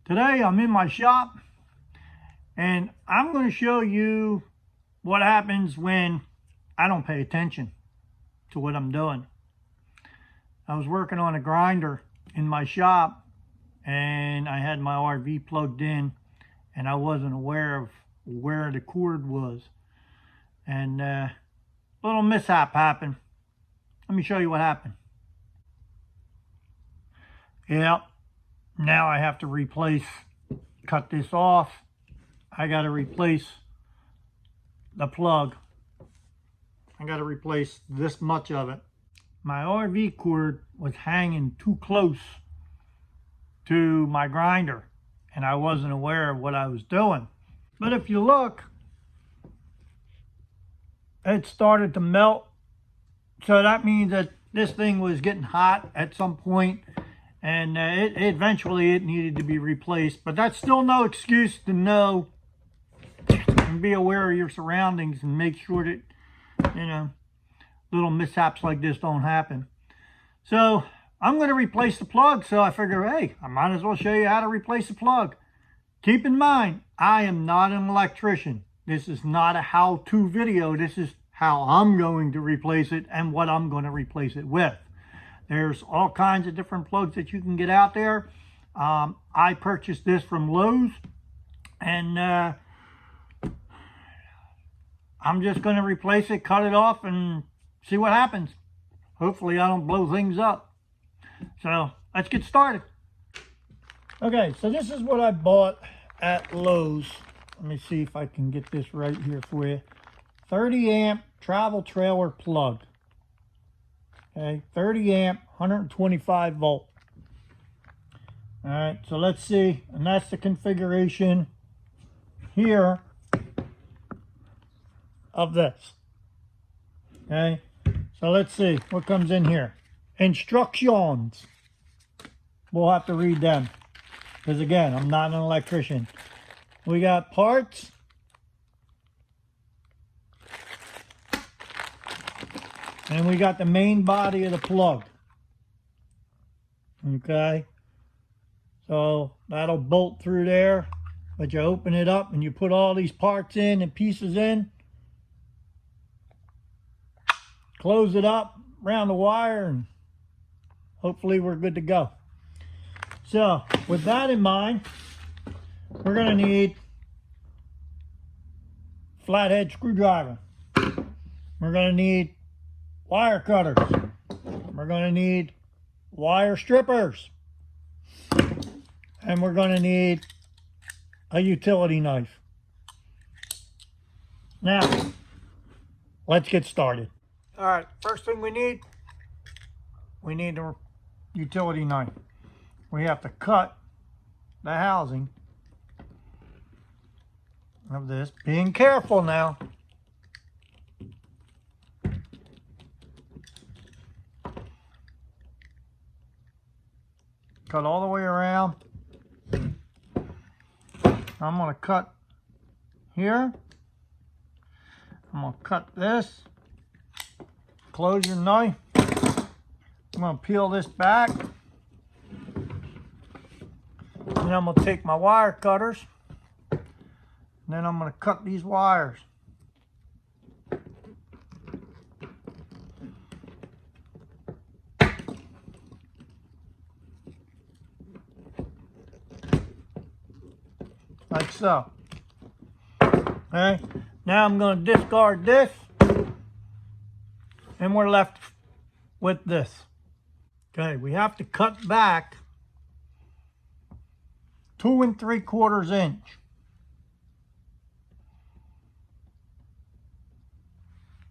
Today I'm in my shop and I'm going to show you what happens when I don't pay attention to what I'm doing. I was working on a grinder in my shop and I had my RV plugged in and I wasn't aware of where the cord was, and a little mishap happened. Let me show you what happened. Yeah, now I have to cut this off. I got to replace the plug. I got to replace this much of it. My RV cord was hanging too close to my grinder and I wasn't aware of what I was doing. But if you look, it started to melt. So that means that this thing was getting hot at some point, and eventually it needed to be replaced. But that's still no excuse to know and be aware of your surroundings and make sure that, little mishaps like this don't happen. So I'm going to replace the plug. So I figure, hey, I might as well show you how to replace the plug. Keep in mind, I am not an electrician. This is not a how-to video. This is how I'm going to replace it and what I'm going to replace it with. There's all kinds of different plugs that you can get out there. I purchased this from Lowe's, and I'm just going to replace it, cut it off, and see what happens. Hopefully I don't blow things up. So let's get started. Okay, so this is what I bought at Lowe's. Let me see if I can get this right here for you. 30 amp travel trailer plug. Okay, 30 amp, 125 volt. All right, so let's see. And that's the configuration here of this. Okay, so let's see what comes in here. Instructions. We'll have to read them, because again, I'm not an electrician. We got parts. And we got the main body of the plug. Okay. So that'll bolt through there. But you open it up and you put all these parts in and pieces in. Close it up around the wire and hopefully we're good to go. So with that in mind, we're going to need flathead screwdriver. We're going to need wire cutters. We're going to need wire strippers. And we're going to need a utility knife. Now, let's get started. All right, first thing we need a utility knife. We have to cut the housing of this. Being careful now. Cut all the way around. I'm going to cut here. I'm going to cut this. Close your knife. I'm going to peel this back. And I'm going to take my wire cutters. And then I'm going to cut these wires. Like so. Okay, now I'm going to discard this, and we're left with this. Okay, we have to cut back 2 3/4 inch.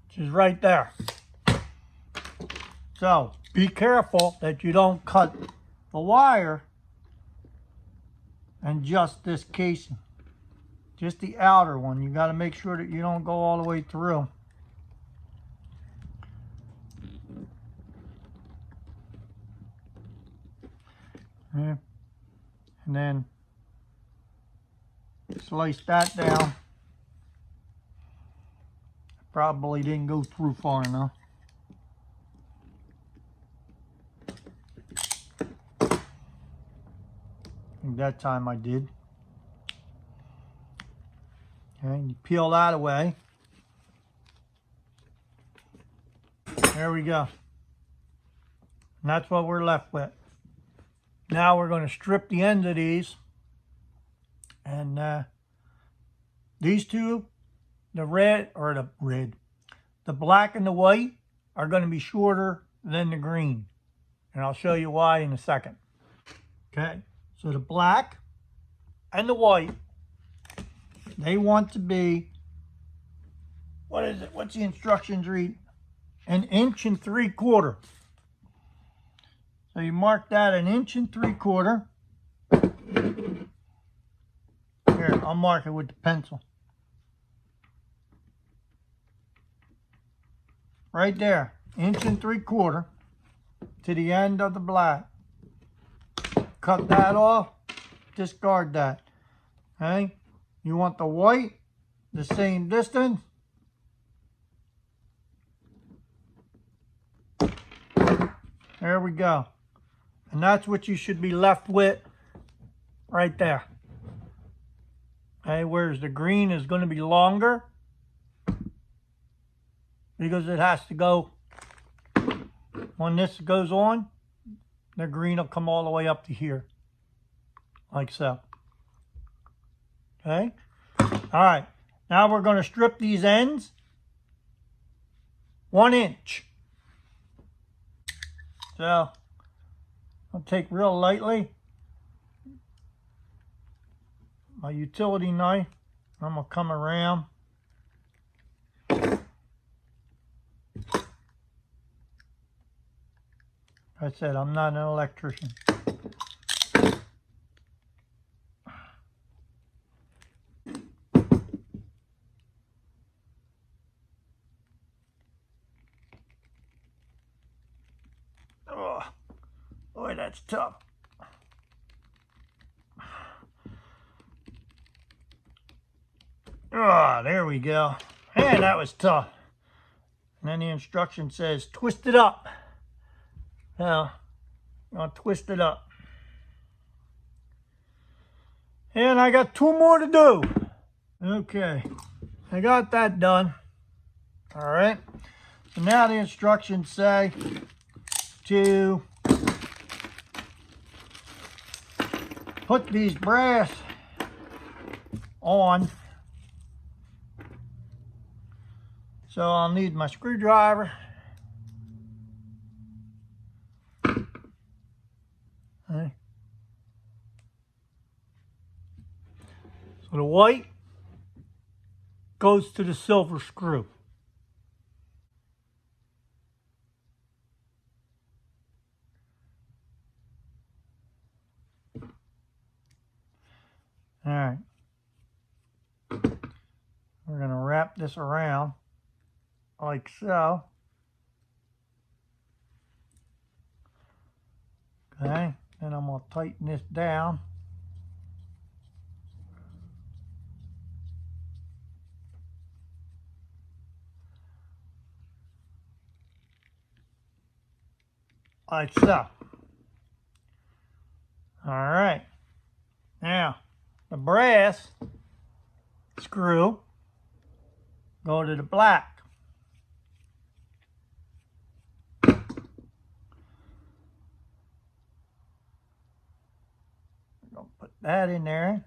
Which is right there. So be careful that you don't cut the wire and just this casing, just the outer one. You got to make sure that you don't go all the way through. Okay. And then slice that down. Probably didn't go through far enough. that time I did. Okay, you peel that away. There we go. And that's what we're left with. Now we're going to strip the end of these. And these two, the black and the white, are going to be shorter than the green. And I'll show you why in a second. Okay, so the black and the white, they want to be, what is it? What's the instructions read? 1 3/4 inches. So you mark that 1 3/4 inches. Here, I'll mark it with the pencil. Right there, 1 3/4 inches to the end of the black. Cut that off, discard that. Okay, you want the white the same distance. There we go. And that's what you should be left with right there. Okay, whereas the green is going to be longer because it has to go, when this goes on, the green will come all the way up to here, like so. Okay, all right, now we're going to strip these ends 1 inch. So I'll take real lightly my utility knife. I'm going to come around. I said I'm not an electrician. Oh, boy, that's tough. Ah, there we go. Man, that was tough. And then the instruction says, twist it up. Now, I'll twist it up. And I got 2 more to do. Okay, I got that done. All right. So now the instructions say to put these brass on. So I'll need my screwdriver. Okay. So the white goes to the silver screw. All right. We're going to wrap this around like so. Okay. Then I'm going to tighten this down. Like so. All right. Now, the brass screw go to the black. Gonna put that in there.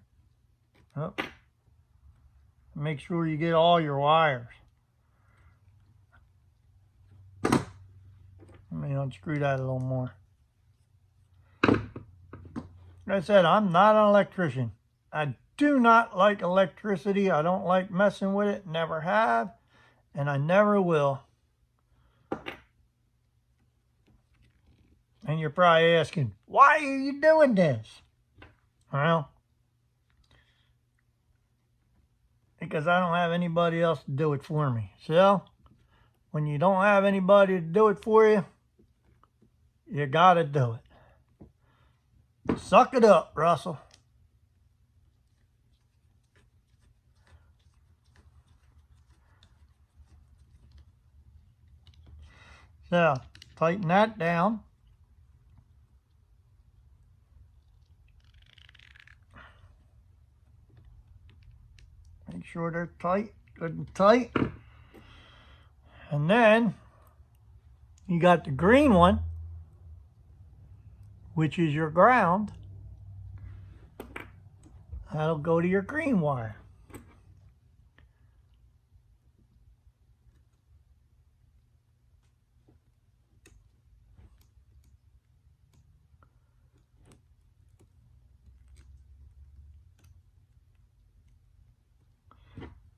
Oh. Make sure you get all your wires. Let me unscrew that a little more. Like I said, I'm not an electrician. I do not like electricity. I don't like messing with it. Never have. And I never will. And you're probably asking, why are you doing this? Well, because I don't have anybody else to do it for me. So, when you don't have anybody to do it for you, you gotta do it. Suck it up, Russell. So, tighten that down. Make sure they're tight, good and tight. And then you got the green one, which is your ground. That'll go to your green wire.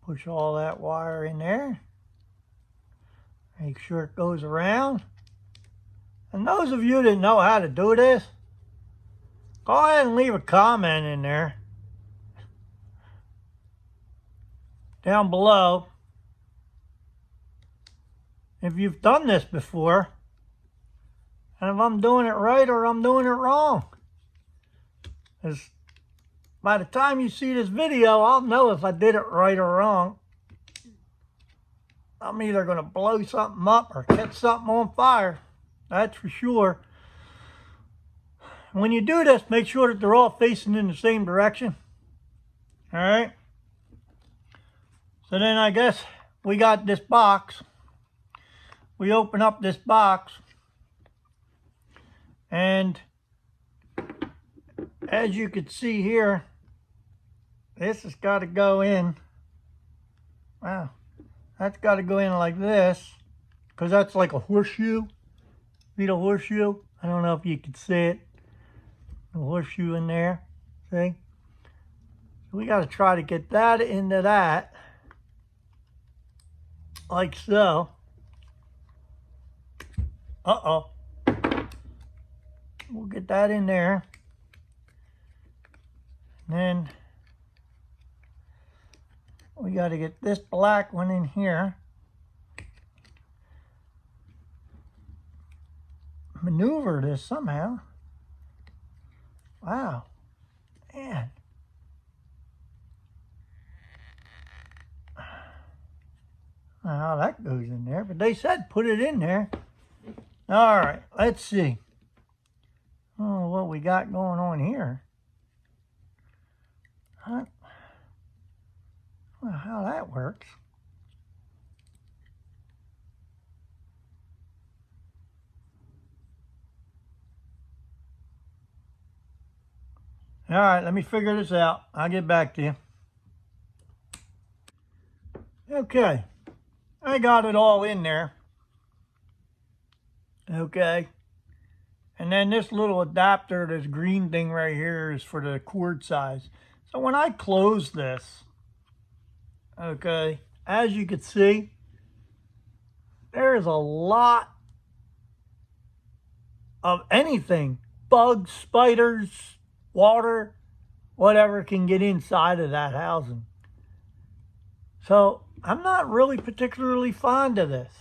Push all that wire in there. Make sure it goes around. And those of you that know how to do this, go ahead and leave a comment in there down below if you've done this before and if I'm doing it right or I'm doing it wrong. Because by the time you see this video, I'll know if I did it right or wrong. I'm either going to blow something up or catch something on fire. That's for sure. When you do this, make sure that they're all facing in the same direction. All right. So then I guess we got this box. We open up this box. And as you can see here, this has got to go in. Wow. That's got to go in like this. Because that's like a horseshoe. See the horseshoe? I don't know if you can see it. The horseshoe in there. See? So we got to try to get that into that. Like so. Uh-oh. We'll get that in there. And then we got to get this black one in here. Maneuver this somehow. Wow. Man. I don't know how that goes in there, but they said put it in there. All right, let's see. Oh, what we got going on here. Huh? Well, how that works. All right, let me figure this out. I'll get back to you. Okay, I got it all in there. Okay, and then this little adapter, this green thing right here is for the cord size. So when I close this, okay, as you can see, there's a lot of anything, bugs, spiders, water, whatever can get inside of that housing. So I'm not really particularly fond of this.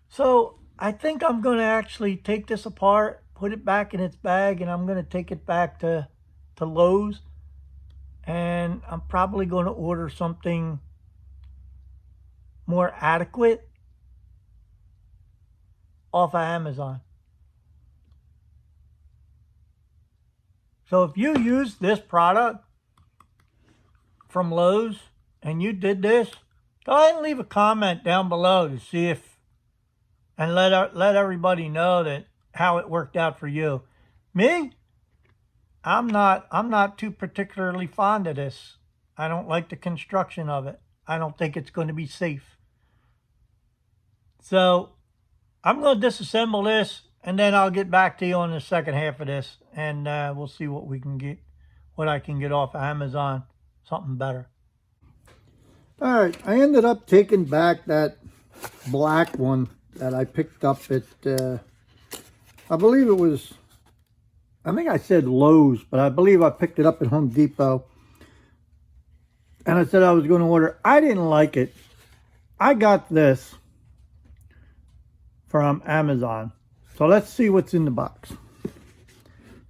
So I think I'm going to actually take this apart, put it back in its bag, and I'm going to take it back to Lowe's. And I'm probably going to order something more adequate off of Amazon. So if you use this product from Lowe's and you did this, go ahead and leave a comment down below to see if, and let everybody know that how it worked out for you. Me, I'm not too particularly fond of this. I don't like the construction of it. I don't think it's going to be safe. So I'm going to disassemble this, and then I'll get back to you on the second half of this, and we'll see what we can get, what I can get off of Amazon, something better. All right, I ended up taking back that black one that I picked up at, I believe it was, I think I said Lowe's, but I believe I picked it up at Home Depot. And I said I was going to order. I didn't like it. I got this from Amazon. So let's see what's in the box.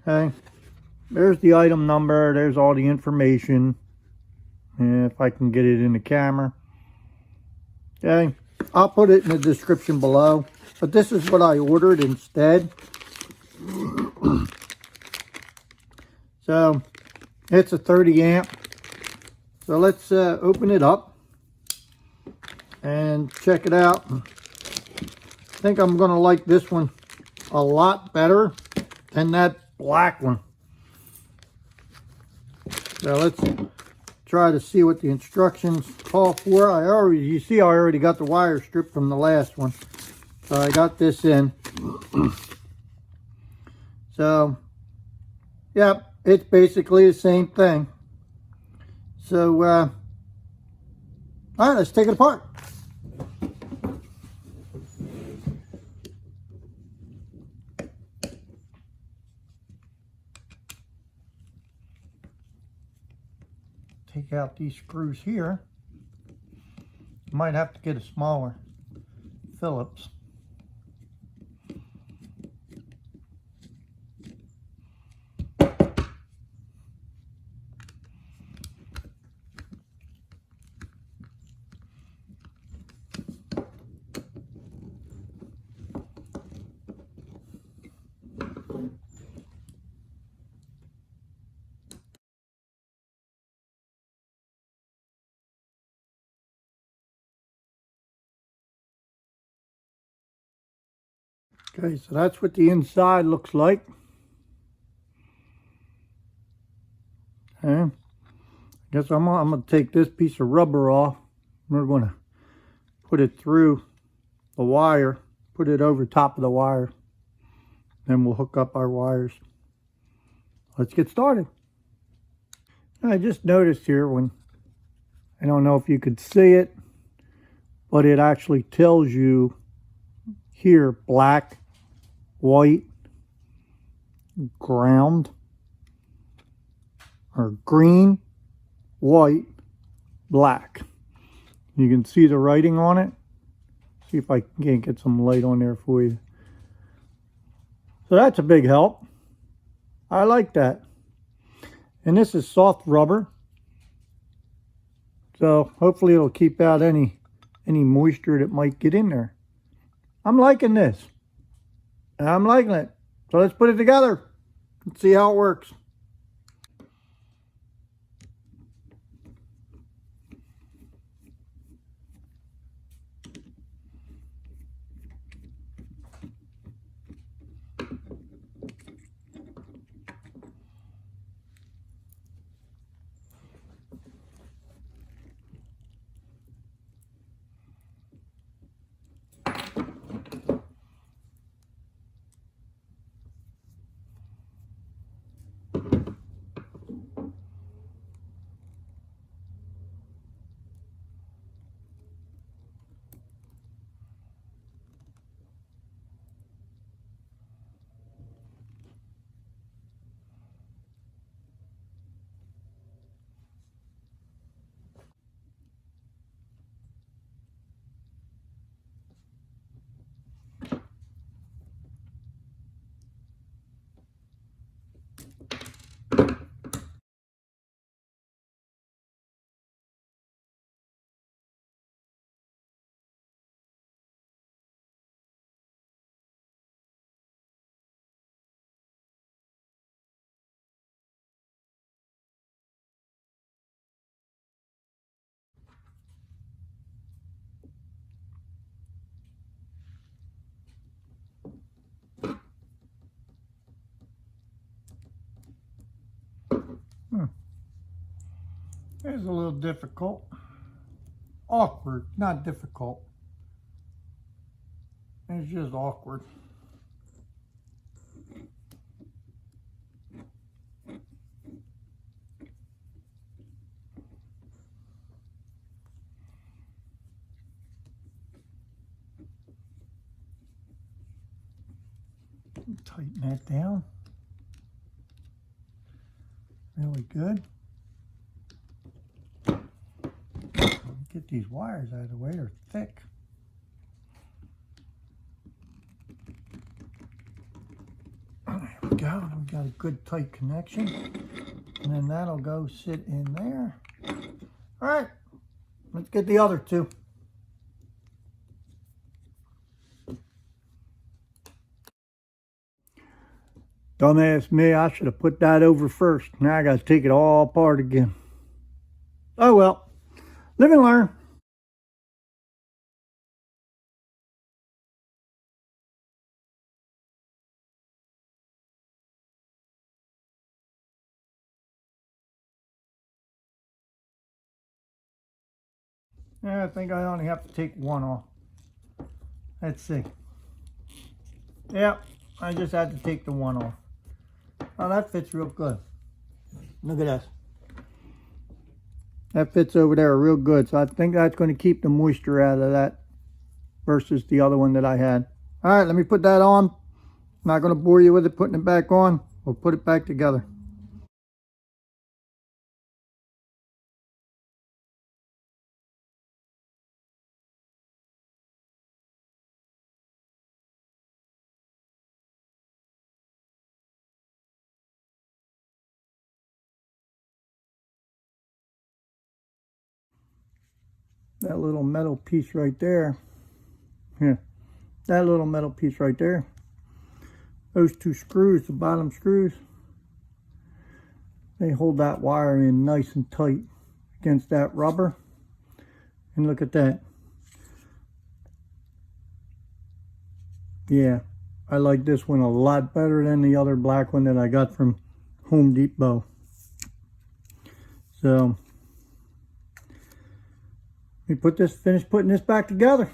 Okay. There's the item number. There's all the information. If I can get it in the camera. Okay. I'll put it in the description below. But this is what I ordered instead. So it's a 30 amp. So So let's open it up and check it out. I think I'm going to like this one a lot better than that black one. So let's try to see what the instructions call for. You see I already got the wire strip from the last one. So I got this in. So, yep, it's basically the same thing. So, all right, let's take it apart. Take out these screws here. You might have to get a smaller Phillips. Okay, so that's what the inside looks like. Okay, I guess I'm gonna take this piece of rubber off. We're gonna put it through the wire, put it over top of the wire, then we'll hook up our wires. Let's get started. I just noticed here when, I don't know if you could see it, but it actually tells you here black, white, ground, or green, white, black. You can see the writing on it. See if I can't get some light on there for you. So that's a big help. I like that. And this is soft rubber. So hopefully it'll keep out any moisture that might get in there. I'm liking this. I'm liking it. So let's put it together and see how it works. It's a little difficult. Awkward, not difficult. It's just awkward. Tighten that down. Really good. Get these wires out of the way, they're thick. There we go, we got a good tight connection. And then that'll go sit in there. All right, let's get the other two. Dumbass me, I should have put that over first. Now I got to take it all apart again. Oh well, live and learn. Yeah, I think I only have to take one off. Let's see. Yeah, I just had to take the one off. Oh, that fits real good. Look at this. That fits over there real good. So I think that's going to keep the moisture out of that versus the other one that I had. All right, let me put that on. I'm not going to bore you with it putting it back on. We'll put it back together. That little metal piece right there. Here. That little metal piece right there. Those two screws, the bottom screws, they hold that wire in nice and tight against that rubber. And look at that. Yeah, I like this one a lot better than the other black one that I got from Home Depot. So, we finish putting this back together.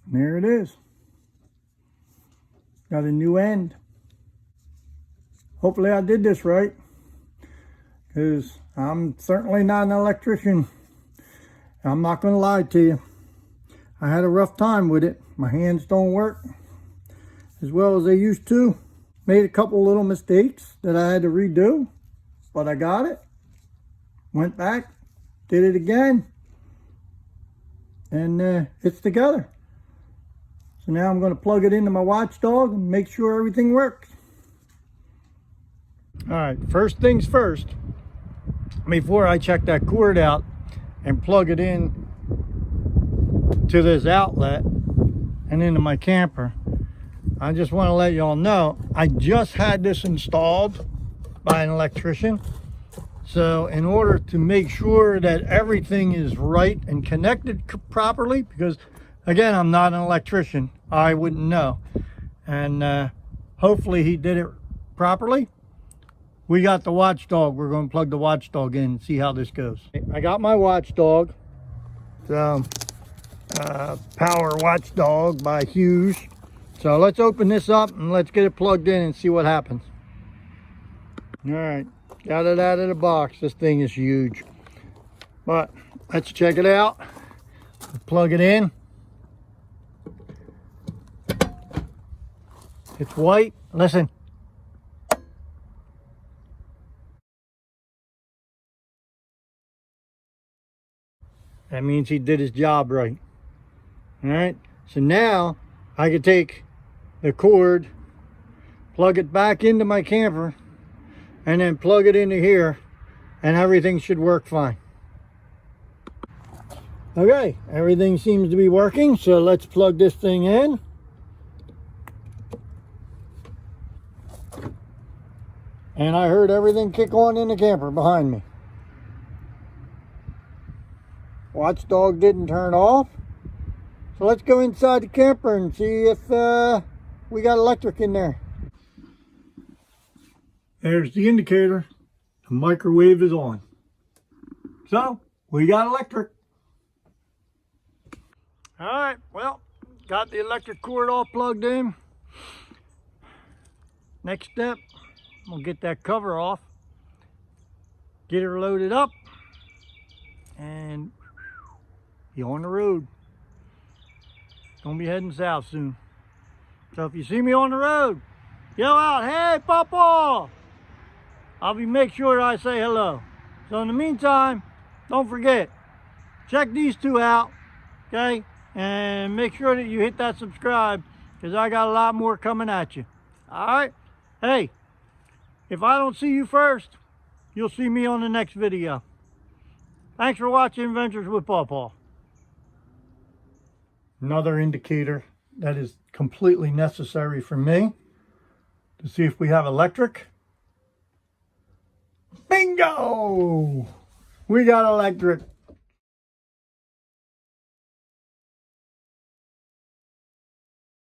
And there it is. Got a new end. Hopefully I did this right, because I'm certainly not an electrician. I'm not going to lie to you. I had a rough time with it. My hands don't work as well as they used to. Made a couple little mistakes that I had to redo, but I got it. Went back, did it again, and it's together. So now I'm going to plug it into my watchdog and make sure everything works. All right, first things first, before I check that cord out and plug it in to this outlet and into my camper, I just want to let y'all know I just had this installed by an electrician. So in order to make sure that everything is right and connected properly, because again, I'm not an electrician, I wouldn't know. And hopefully he did it properly. We got the watchdog. We're going to plug the watchdog in and see how this goes. I got my watchdog. It's Power Watchdog by Hughes. So let's open this up and let's get it plugged in and see what happens. All right, got it out of the box. This thing is huge. But let's check it out. Plug it in. It's white. Listen. That means he did his job right. All right. So now I can take the cord, plug it back into my camper, and then plug it into here, and everything should work fine. Okay, everything seems to be working, so let's plug this thing in. And I heard everything kick on in the camper behind me. Watchdog didn't turn off. So let's go inside the camper and see if we got electric in there. There's the indicator. The microwave is on. So we got electric. All right, well, got the electric cord all plugged in. Next step, we'll get that cover off, get her loaded up, and be on the road. Gonna be heading south soon. So if you see me on the road, yell out, "Hey, Papa!" Make sure I say hello. So in the meantime, don't forget, check these two out, okay? And make sure that you hit that subscribe, because I got a lot more coming at you. All right? Hey, if I don't see you first, you'll see me on the next video. Thanks for watching Adventures with Pawpaw. Another indicator that is completely necessary for me to see if we have electric. Bingo! We got electric.